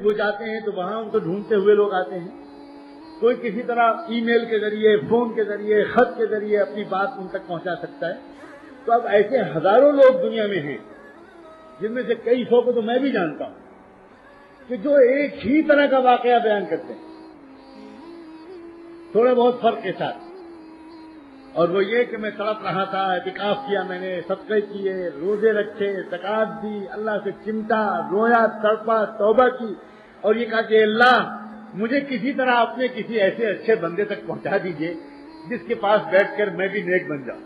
وہ جاتے ہیں تو وہاں ان کو ڈھونڈتے ہوئے لوگ آتے ہیں، کوئی کسی طرح ای میل کے ذریعے، فون کے ذریعے، خط کے ذریعے اپنی بات ان تک پہنچا سکتا ہے۔ تو اب ایسے ہزاروں لوگ دنیا میں ہیں، جن میں سے کئی سو کو تو میں بھی جانتا ہوں، کہ جو ایک ہی طرح کا واقعہ بیان کرتے ہیں تھوڑے بہت فرق کے ساتھ، اور وہ یہ کہ میں تڑپ رہا تھا، اعتکاف کیا، میں نے صدقے کیے، روزے رکھے، زکات دی، اللہ سے چمٹا، رویا، تڑپا، توبہ کی، اور یہ کہا کہ اللہ مجھے کسی طرح اپنے کسی ایسے اچھے بندے تک پہنچا دیجئے جس کے پاس بیٹھ کر میں بھی نیک بن جاؤں۔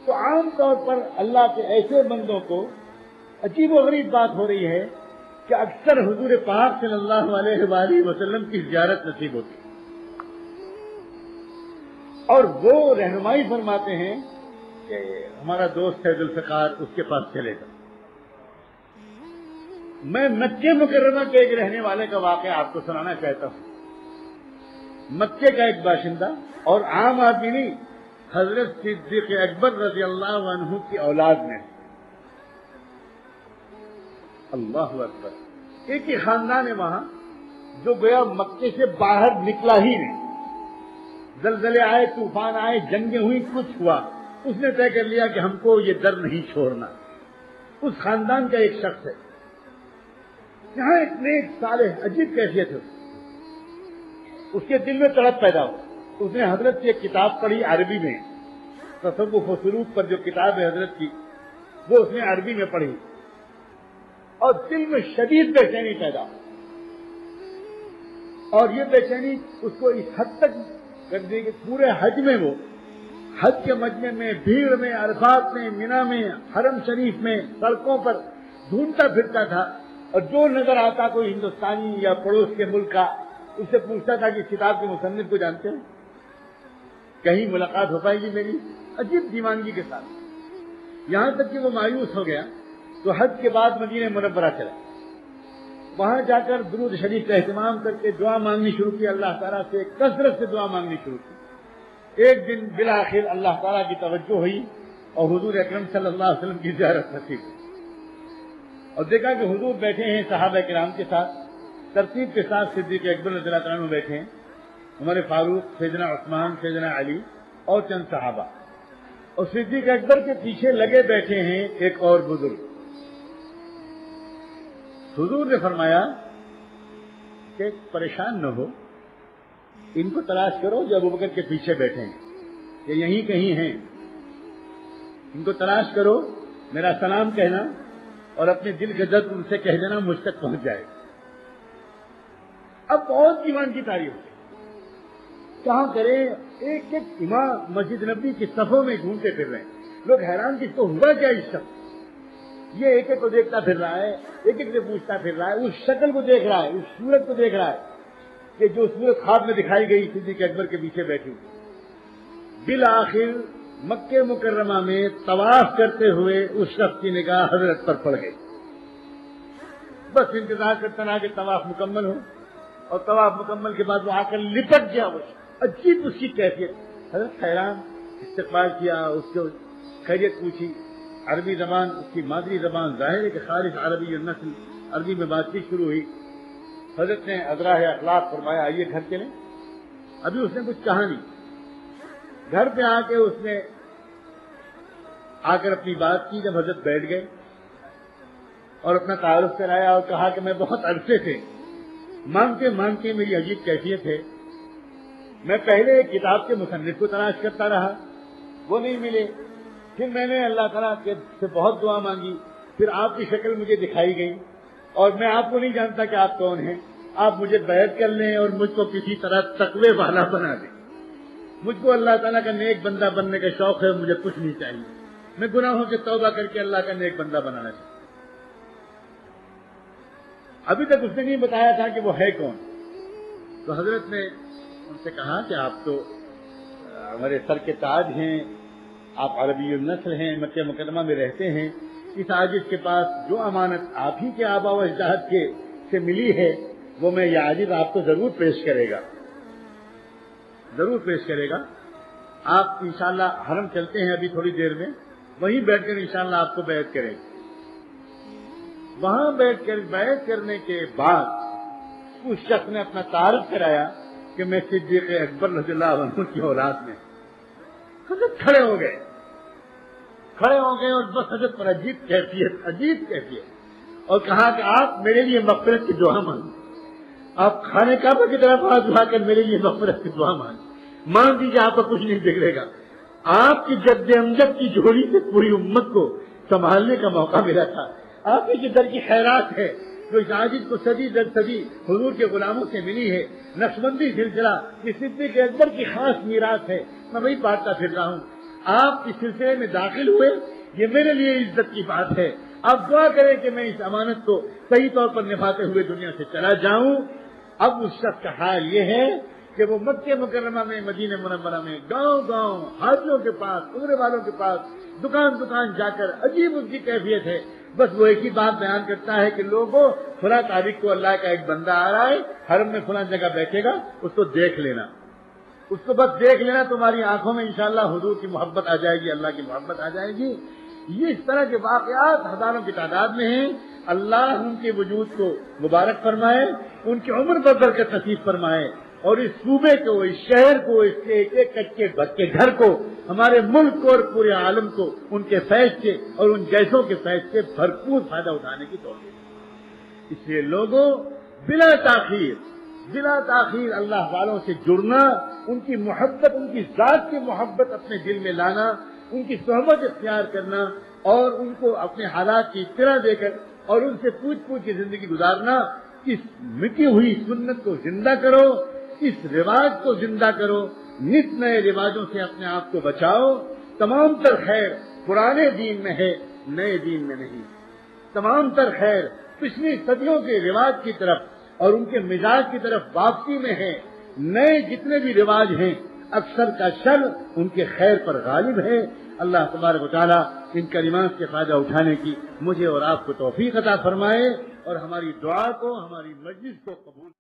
تو عام طور پر اللہ کے ایسے بندوں کو عجیب و غریب بات ہو رہی ہے کہ اکثر حضور پاک صلی اللہ علیہ وآلہ وسلم کی زیارت نصیب ہوتی ہے، اور وہ رہنمائی فرماتے ہیں کہ ہمارا دوست ہے ذوالفقار، اس کے پاس چلے گا۔ میں مکہ مکرمہ کے ایک رہنے والے کا واقعہ آپ کو سنانا چاہتا ہوں۔ مکے کا ایک باشندہ اور عام آدمی نہیں، حضرت صدیق اکبر رضی اللہ عنہ کی اولاد میں، اللہ اکبر، ایک ہی خاندان ہے وہاں، جو گویا مکے سے باہر نکلا ہی نہیں۔ زلزلے آئے، طوفان آئے، جنگیں ہوئی، کچھ ہوا، اس نے طے کر لیا کہ ہم کو یہ در نہیں چھوڑنا۔ اس خاندان کا ایک شخص ہے، یہاں ایک نیک صالح عجیب کیفیت ہے، اس کے دل میں تڑپ پیدا ہو۔ اس نے حضرت کی ایک کتاب پڑھی عربی میں، تصوف و سلوک پر جو کتاب ہے حضرت کی، وہ اس نے عربی میں پڑھی، اور دل میں شدید بے چینی پیدا ہو، اور یہ بے چینی اس کو اس حد تک کر دی کہ پورے حج میں، وہ حج کے مجمع میں، بھیڑ میں، عرفات میں، مینا میں، حرم شریف میں، سڑکوں پر ڈھونڈتا پھرتا تھا، اور جو نظر آتا کوئی ہندوستانی یا پڑوس کے ملک کا، اس سے پوچھتا تھا کہ کتاب کے مصنف کو جانتے ہیں، کہیں ملاقات ہو پائے گی میری؟ عجیب دیوانگی کے ساتھ، یہاں تک کہ وہ مایوس ہو گیا تو حج کے بعد مدینہ منورہ چلا، وہاں جا کر درود شریف کا اہتمام کر کے دعا مانگنی شروع کی، اللہ تعالیٰ سے کثرت سے دعا مانگنی شروع کی۔ ایک دن بالآخر اللہ تعالیٰ کی توجہ ہوئی اور حضور اکرم صلی اللہ علیہ وسلم کی زیارت نصیب ہوئی، اور دیکھا کہ حضور بیٹھے ہیں صحابہ کرام کے ساتھ، ترتیب کے ساتھ صدیق اکبر رضی اللہ عنہ بیٹھے ہیں، عمر فاروق، سیدنا عثمان، سیدنا علی اور چند صحابہ، اور صدیق اکبر کے پیچھے لگے بیٹھے ہیں ایک اور بزرگ۔ حضور نے فرمایا کہ پریشان نہ ہو، ان کو تلاش کرو جو ابوبکر کے پیچھے بیٹھے ہیں، یہ یہیں کہیں ہیں، ان کو تلاش کرو، میرا سلام کہنا اور اپنے دل کے درد ان سے کہہ دینا مجھ تک پہنچ جائے۔ اب بہت ایمان کی تعریف ہے، کہاں کریں، ایک ایک امام مسجد نبوی کی صفوں میں گھومتے پھر رہے ہیں، لوگ حیران کہ اس کو ہوا کیا، اس شخص یہ ایک ایک کو دیکھتا پھر رہا ہے، ایک ایک سے پوچھتا پھر رہا ہے، اس شکل کو دیکھ رہا ہے، اس صورت کو دیکھ رہا ہے کہ جو صورت خواب میں دکھائی گئی صدیق اکبر کے پیچھے بیٹھی ہوئی۔ بالآخر مکہ مکرمہ میں طواف کرتے ہوئے اس شخص کی نگاہ حضرت پر پڑ گئی، بس انتظار کرتا رہا کہ طواف مکمل ہو، اور طواف مکمل کے بعد وہ آ کر لپٹ گیا، وہ عجیب اس کی کیفیت، حضرت حیران، استقبال کیا، اس کو خیریت پوچھی، عربی زبان اس کی مادری زبان، ظاہر ہے کہ خالص عربی النسل، عربی میں بات چیت شروع ہوئی، حضرت نے ادراہ اخلاق فرمایا آئیے گھر چلیں، ابھی اس نے کچھ کہا نہیں، گھر پہ آ کے اس نے آ کر اپنی بات کی، جب حضرت بیٹھ گئے اور اپنا تعارف کرایا اور کہا کہ میں بہت عرصے سے مانگتے مانگتے میری عجیب کیفیت ہے، میں پہلے ایک کتاب کے مصنف کو تلاش کرتا رہا، وہ نہیں ملے، پھر میں نے اللہ تعالیٰ سے بہت دعا مانگی، پھر آپ کی شکل مجھے دکھائی گئی، اور میں آپ کو نہیں جانتا کہ آپ کون ہیں، آپ مجھے بیعت کر لیں اور مجھ کو کسی طرح تقوی والا بنا دیں، مجھ کو اللہ تعالیٰ کا نیک بندہ بننے کا شوق ہے، مجھے کچھ نہیں چاہیے، میں گناہوں سے توبہ کر کے اللہ کا نیک بندہ بنانا چاہتا ہوں۔ ابھی تک اس نے نہیں بتایا تھا کہ وہ ہے کون، تو حضرت نے ان سے کہا کہ آپ تو ہمارے سر کے تاج ہیں، آپ عربی النسل ہیں، مکہ مکرمہ میں رہتے ہیں، اس عاجز کے پاس جو امانت آپ ہی کے آبا و اجداد کے سے ملی ہے، وہ میں یہ عاجز آپ کو ضرور پیش کرے گا، ضرور پیش کرے گا۔ آپ انشاءاللہ حرم چلتے ہیں ابھی تھوڑی دیر میں، وہیں بیٹھ کر انشاءاللہ آپ کو بیعت کریں گے۔ وہاں بیٹھ کرنے کے بعد اس شخص نے اپنا تعارف کرایا کہ میں صدیق اکبر رضی اللہ عنہ کی اولاد میں. حضرت کھڑے ہو گئے اور بس حضرت پر عجیب کیفیت اور کہا کہ آپ میرے لیے مغفرت کی دعا مانگیں. آپ خانے کعبہ کی طرف ہاتھ اٹھا کر میرے لیے مغفرت کی دعا مان دیجیے, آپ کو کچھ نہیں بگڑے گا. آپ کی جد امجد کی جھولی سے پوری امت کو سنبھالنے کا موقع ملا تھا. آپ کی در کی خیرات ہے جو اس عاجز کو صدی در صدی حضور کے غلاموں سے ملی ہے, نقشبندی سلسلہ یہ صدیق اکبر کی خاص میراث ہے, میں وہی بانٹتا پھر رہا ہوں. آپ اس سلسلے میں داخل ہوئے, یہ میرے لیے عزت کی بات ہے. آپ دعا کریں کہ میں اس امانت کو صحیح طور پر نبھاتے ہوئے دنیا سے چلا جاؤں. اب اس شخص کا حال یہ ہے کہ وہ مکہ مکرمہ میں, مدینہ منورہ میں, گاؤں حاجیوں کے پاس, عمرے والوں کے پاس, دکان جا کر عجیب اس کی کیفیت ہے. بس وہ ایک ہی بات بیان کرتا ہے کہ لوگوں فلاں تاریخ کو اللہ کا ایک بندہ آ رہا ہے, حرم میں فلاں جگہ بیٹھے گا, اس کو دیکھ لینا, بس دیکھ لینا, تمہاری آنکھوں میں انشاءاللہ حضور کی محبت آ جائے گی, اللہ کی محبت آ جائے گی. یہ اس طرح کے واقعات ہزاروں کی تعداد میں ہیں. اللہ ان کے وجود کو مبارک فرمائے, ان کی عمر پر برکت نصیب فرمائے, اور اس صوبے کو, اس شہر کو, اس کے ایک کچے بچے گھر کو, ہمارے ملک کو اور پورے عالم کو ان کے فیض سے اور ان جیسوں کے فیض سے بھرپور فائدہ اٹھانے کی توفیق. اس لیے لوگوں بلا تاخیر اللہ والوں سے جڑنا, ان کی محبت, ان کی ذات کی محبت اپنے دل میں لانا, ان کی صحبت اختیار کرنا, اور ان کو اپنے حالات کی اطلاع دے کر اور ان سے پوچھ کے زندگی گزارنا. اس مٹی ہوئی سنت کو زندہ کرو, اس رواج کو زندہ کرو, نت نئے رواجوں سے اپنے آپ کو بچاؤ. تمام تر خیر پرانے دین میں ہے, نئے دین میں نہیں. تمام تر خیر پچھلی صدیوں کے رواج کی طرف اور ان کے مزاج کی طرف واپسی میں ہے. نئے جتنے بھی رواج ہیں اکثر کا شر ان کے خیر پر غالب ہے. اللہ تبارک و تعالیٰ ان کلمات سے فائدہ اٹھانے کی مجھے اور آپ کو توفیق عطا فرمائے, اور ہماری دعا کو, ہماری مجلس کو قبول